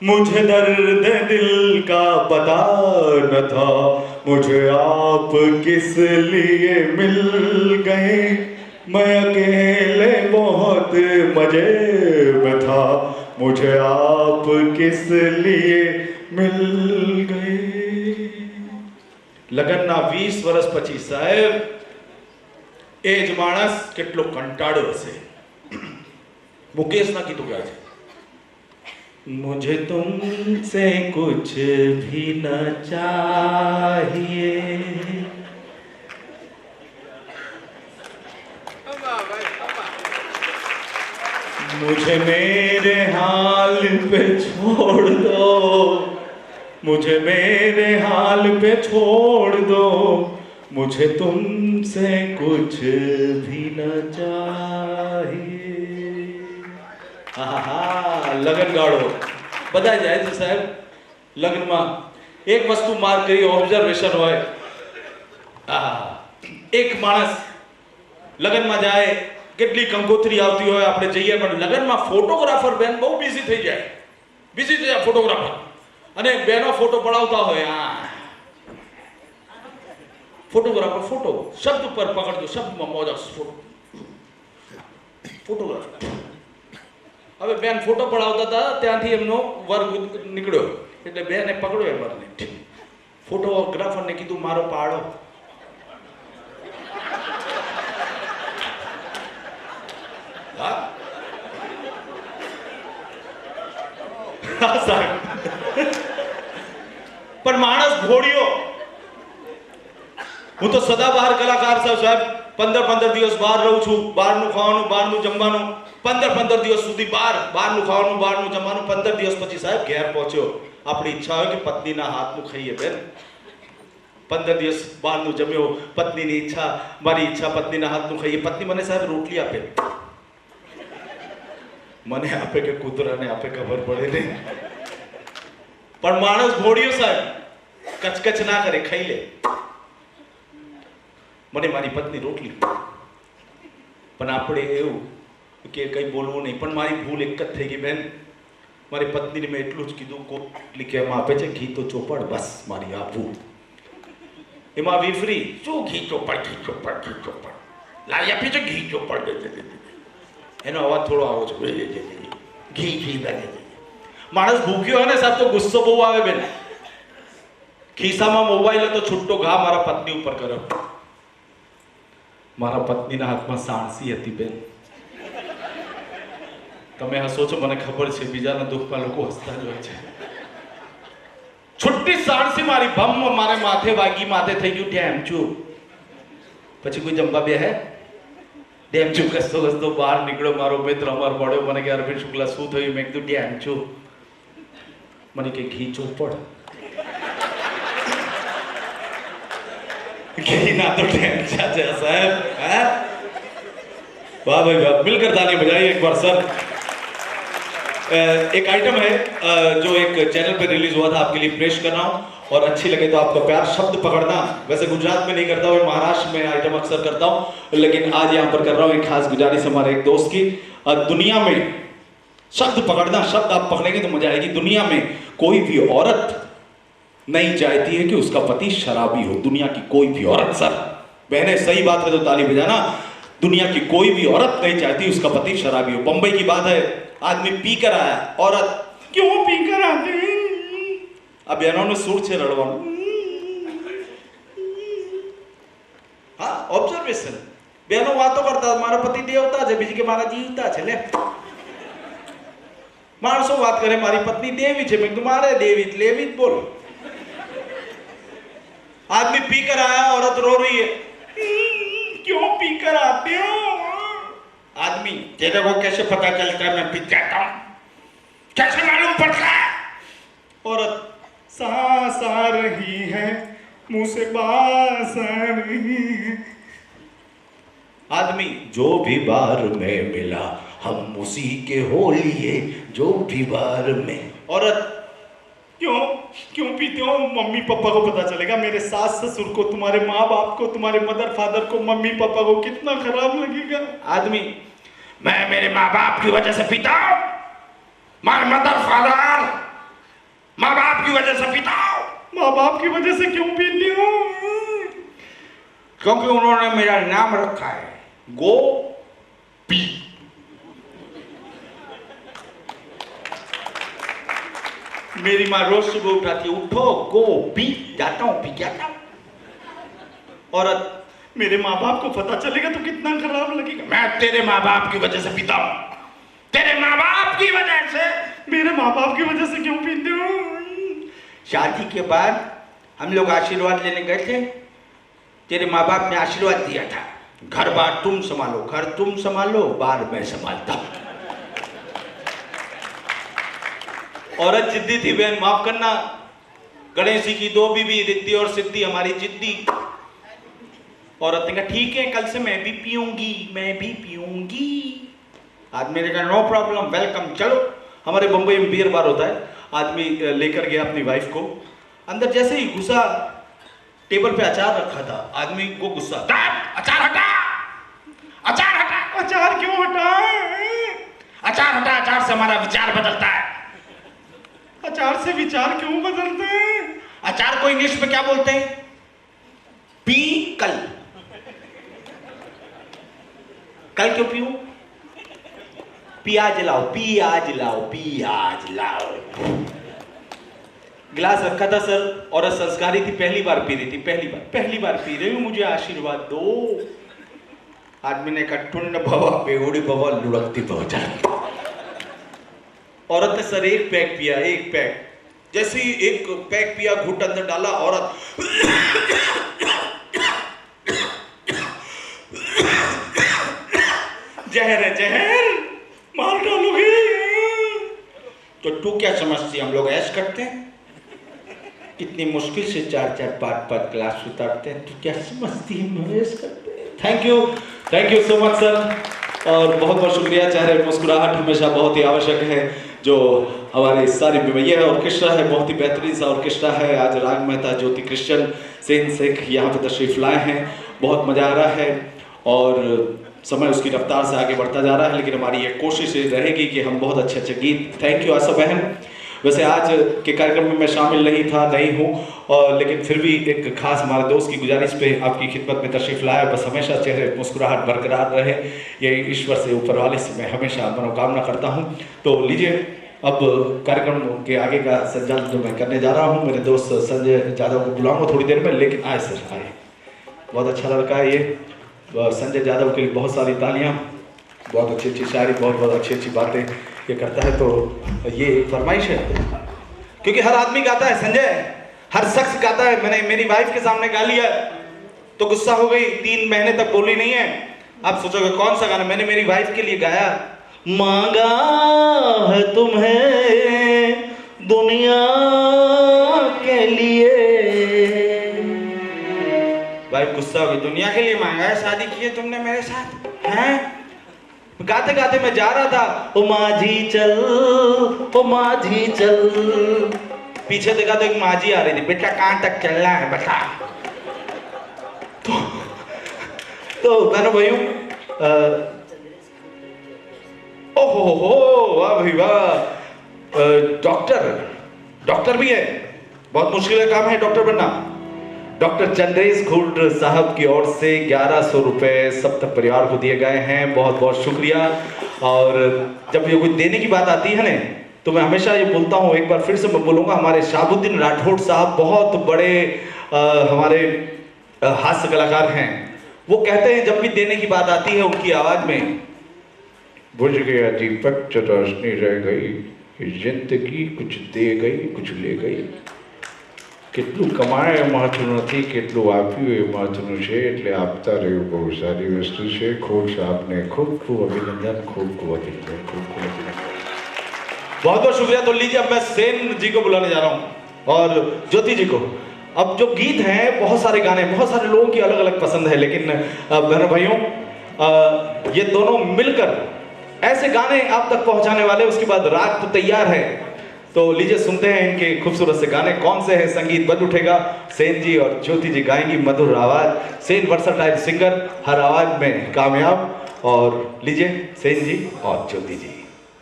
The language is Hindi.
मुझे दर्द दिल का पता न था, मुझे आप किस लिए मिल गए। मैं अकेले बहुत मजे में था, मुझे आप किस लिए मिल गए। લગનના 20 વર્ષ પછી સાહેબ એ જ માણસ કેટલો કંટાળો હશે। મુકેશના કીધું ગયા છે, मुझे तुमसे कुछ भी न चाहिए, मुझे मेरे हाल पे छोड़ दो, मुझे मेरे हाल पे छोड़ दो, मुझे तुमसे कुछ भी न चाहिए। લગન ગાળો બધા જાય છે સાહેબ। લગ્નમાં એક વસ્તુ માર્ક કરી, ઓબ્ઝર્વેશન હોય। એક માણસ લગ્નમાં જાય, કેટલી કંકોત્રી આવતી હોય, આપણે જઈએ પણ લગ્નમાં ફોટોગ્રાફર બેન બહુ બિઝી થઈ જાય, બિઝી થઈ જાય ફોટોગ્રાફર, અને બેનો ફોટો પડાવતા હોય। ફોટોગ્રાફર ફોટો શબ્દ પર પકડજો, શબ્દમાં મોજા ફોટોગ્રાફર। હવે બેન ફોટો પડાવતા હતા, ત્યાંથી એમનો વર્ગ નીકળ્યો, એટલે બેને પકડ્યો એ વર્ગને। ફોટોગ્રાફરને કીધું મારો પાડો। પણ માણસ ઘોડિયો। હું તો સદાબહાર કલાકાર છું સાહેબ। 15 દિવસ બહાર રહું છું, બહારનું ખાવાનું, બહારનું જમવાનું, 15 દિવસ સુધી બહારનું ખાવાનું, બહારનું જમવાનું। 15 દિવસ પછી સાહેબ ઘેર પહોંચ્યો, આપણી ઈચ્છા હોય કે પત્નીના હાથનું ખાઈએ બેન। 15 દિવસ બહારનું જમ્યો, પત્નીની ઈચ્છા, મારી ઈચ્છા પત્નીના હાથનું ખાઈએ। પત્ની મને સાહેબ રોટલી આપે, મને આપે કે કૂતરાને આપે ખબર પડે નહીં, પણ માણસ ઘોડિયો સાહેબ કચકચ ના કરે, ખાઈ લે। મને મારી પત્ની રોટલી, પણ આપણે એવું કે કંઈ બોલવું નહીં। પણ મારી ભૂલ એક જ થઈ ગઈ બેન, મારી પત્નીને મેં એટલું જ કીધું, કોટલી કેમ આપે છે ઘી તો ચોપડ, બસ મારી આ ભૂલ। એમાં વિફરી શું ઘી ચોપડ, ઘી ચોપડ, ઘી ચોપડ લાવી આપી છે, ઘી ચોપડ દે। એનો અવાજ થોડો આવો છે, ઘી ઘી લાગે છે। માણસ ભૂખ્યો હોય ને સાહેબ તો ગુસ્સો બહુ આવે બેન। ખિસ્સામાં મોબાઈલ હતો, છૂટો ઘા મારા પત્ની ઉપર કર્યો। મારા પત્નીના હાથમાં સાણસી હતી બેન। તમે હસો છો મને ખબર છે, બીજાના દુઃખમાં લોકો હસતા જ હોય છે। છૂટી સાણસી મારી ભમ મારે માથે વાગી, માથે થઈ ગયું ડેમચું। પછી કોઈ જમવા બે હે ડેમચું કસતો કસતો બહાર નીકળ્યો, મારો મિત્ર અમાર પડ્યો, મને કે અરવિંદ શુક્લા શું થયું? મેં કીધું ડેમચું। મને કે ઘી ચોપડ, घी ना तो ढेंचा है साहब। वाह भाई वाह, मिलकर ताली बजाइए एक बार सर। एक आइटम है जो एक चैनल पे रिलीज हुआ था, आपके लिए पेश कर रहा हूँ, और अच्छी लगे तो आपका प्यार। शब्द पकड़ना वैसे गुजरात में नहीं करता हूँ, महाराष्ट्र में आइटम अक्सर करता हूँ, लेकिन आज यहाँ पर कर रहा हूँ। एक खास गुजारिश हमारे एक दोस्त की, दुनिया में शब्द पकड़ना, शब्द आप पकड़ेंगे तो मजा आएगी। दुनिया में कोई भी औरत नहीं चाहती है कि उसका पति शराबी हो, दुनिया की कोई भी औरत। सर बहने सही बात है तो ताली बजाना। दुनिया की कोई भी औरत नहीं चाहती उसका पति शराबी हो। बंबई की बात है, आदमी पी कर आया, औरत क्यों पी कर आते हैं? अब बहनों ने सूर से रड़वा। हाँ ऑब्जर्वेशन, बहनों बातों करता मारा पति देवता है, बीजी के मारा जीवता है। ले माणसों बात करे मारी पत्नी देवी है, मैं तुम्हारे देवी लेवी बोल। आदमी पी कर आया, औरत रो रही है, क्यों पी कर आते हो? आदमी तेरे को कैसे पता चलता है मैं पी जाता हूं? कैसे मालूम पड़ता है? औरत सांस आ रही है, मुंह से बास आ रही है। आदमी जो भी बार में मिला हम उसी के हो लिए, जो भी बार में। औरत क्यों क्यों पीते हो? मम्मी पापा को पता चलेगा, मेरे सास ससुर को, तुम्हारे माँ बाप को, तुम्हारे मदर फादर को, मम्मी पापा को कितना खराब लगेगा। आदमी मैं मेरे माँ बाप की वजह से पीता हूँ, माय मदर फादर माँ बाप की वजह से पीता हूं। माँ बाप की वजह से क्यों पीती हो? क्योंकि उन्होंने मेरा नाम रखा है गो पी। मेरी माँ रोज सुबह उठाती, उठो गो पी, जाता हूं पी के आता हूं। औरत, मेरे माँ बाप को पता चलेगा तो कितना खराब लगेगा। मैं तेरे माँ बाप की वजह से पीता हूं, तेरे माँ बाप की वजह से। मेरे माँ बाप की वजह से क्यों पीते हो? शादी के बाद हम लोग आशीर्वाद लेने गए थे, तेरे माँ बाप ने आशीर्वाद दिया था, घर बार तुम संभालो, घर तुम संभालो, बार मैं संभालता हूं। औरत जिद्दी थी बहन, माफ करना। गणेश जी की दो बीवी, रिद्धि और सिद्धि, हमारी जिद्दी। औरत ने कहा ठीक है, कल से मैं भी पीऊंगी, मैं भी पीऊंगी। आदमी ने कहा नो प्रॉब्लम, वेलकम, चलो। हमारे बंबई में बियर बार होता है। आदमी लेकर गया अपनी वाइफ को, अंदर जैसे ही घुसा, टेबल पे अचार रखा था। आदमी को गुस्सा, अचार हटा, अचार हटा। अचार क्यों हटा? अचार हटा, अचार से हमारा विचार बदलता है। अचार से विचार क्यों बदलते हैं? अचार को इंग्लिश में क्या बोलते हैं? पी कल। कल क्यों पीऊं? पियाज लाओ, पियाज लाओ, पियाज लाओ। गिलास रखा था सर, औरत संस्कारी थी, पहली बार पी रही थी, पहली बार पी रही हूं, मुझे आशीर्वाद दो। आदमी ने कहा टुंड भवा, बेहुड़ी भवा, लुढ़कती भवा। औरत ने सर एक पैक पिया, एक पैक। जैसे ही एक पैक पिया, घुट अंदर डाला, औरत जहर है जहर, मार डालोगे। तो तू क्या समझती, हम लोग ऐश करते हैं? कितनी मुश्किल से 4-4, 5-5 क्लास उतारते हैं, तू क्या समझती है हम ऐश करते हैं? Thank you so much sir, और बहुत बहुत शुक्रिया। चेहरे मुस्कुराहट हमेशा बहुत ही आवश्यक है, जो हमारे सारी ये ऑर्केस्ट्रा है, बहुत ही बेहतरीन सा ऑर्केस्ट्रा है। आज राग मेहता ज्योति क्रिश्चियन सेन शेख यहाँ पे तशरीफ लाए हैं, बहुत मजा आ रहा है और समय उसकी रफ्तार से आगे बढ़ता जा रहा है, लेकिन हमारी ये कोशिश रहेगी कि हम बहुत अच्छे अच्छे गीत। थैंक यू आशा बहन। वैसे आज के कार्यक्रम में मैं शामिल नहीं हूँ, और लेकिन फिर भी एक खास हमारे दोस्त की गुजारिश पे आपकी खिदमत में तशरीफ लाया। बस हमेशा चेहरे मुस्कुराहट बरकरार रहे, ये ईश्वर से, ऊपर वाले से मैं हमेशा मनोकामना करता हूँ। तो लीजिए, अब कार्यक्रम के आगे का संचालन जो मैं करने जा रहा हूँ, मेरे दोस्त संजय यादव को बुलाऊंगा थोड़ी देर में, लेकिन आए सर आए, बहुत अच्छा लड़का है ये। संजय यादव के लिए बहुत सारी तालियां, बहुत अच्छी अच्छी शायरी, बहुत अच्छी बातें ये करता है। तो ये फरमाइश है, क्योंकि हर आदमी गाता है संजय, हर शख्स गाता है। मैंने मेरी वाइफ के सामने गा लिया तो गुस्सा हो गई, 3 महीने तक बोली नहीं है। आप सोचोगे कौन सा गाना? मैंने मेरी वाइफ के लिए गाया, मांगा है तुम्हें दुनिया के लिए। भाई गुस्सा हो गई, दुनिया के लिए मांगा है, शादी की है तुमने मेरे साथ, हैं? गाते गाते मैं जा रहा था, ओ माझी चल, ओ माझी चल। पीछे देखा तो एक माझी आ रही थी, बेटा कहाँ तक चलना है बता। तो बहनों भाइयों, ओहो वाह भाई वाह, डॉक्टर भी है, बहुत मुश्किल का काम है डॉक्टर बनना। डॉक्टर चंद्रेश खुर्ड साहब की ओर से 1100 रुपए सब तक परिवार को दिए गए हैं, बहुत बहुत शुक्रिया। और जब ये कुछ देने की बात आती है ना, तो मैं हमेशा ये बोलता हूँ, एक बार फिर से मैं बोलूँगा, हमारे शाहबुद्दीन राठौड़ साहब बहुत बड़े हमारे हास्य कलाकार हैं। वो कहते हैं जब भी देने की बात आती है उनकी आवाज़ में, बुझ गया दीपक तो रोशनी रह गई, जिंदगी कुछ दे गई कुछ ले गई, કેટલું કમાય મહત્વ નથી, કેટલું આપ્યું એ મહત્વનું છે, એટલે આપતા રહ્યું બહુ સારી વસ્તુ છે। ખુબ સાહેબને ખૂબ ખૂબ અભિનંદન, ખૂબ ખૂબ અભિનંદન, ખૂબ ખૂબ અભિનંદન। बहुत बहुत शुक्रिया। तो लीजिए, अब मैं सेन जी को बुलाने जा रहा हूँ और ज्योति जी को। अब जो गीत हैं, बहुत सारे गाने, बहुत सारे लोगों की अलग अलग पसंद है, लेकिन बहनों भाइयों, ये दोनों मिलकर ऐसे गाने आप तक पहुंचाने वाले, उसके बाद राग तो तैयार है। तो लीजिए सुनते हैं इनके खूबसूरत से गाने कौन से हैं। संगीत बज उठेगा, सेन जी और ज्योति जी गाएंगी मधुर आवाज। सेन वर्सटाइल सिंगर, हर आवाज में कामयाब। और लीजिए सेन जी और ज्योति जी।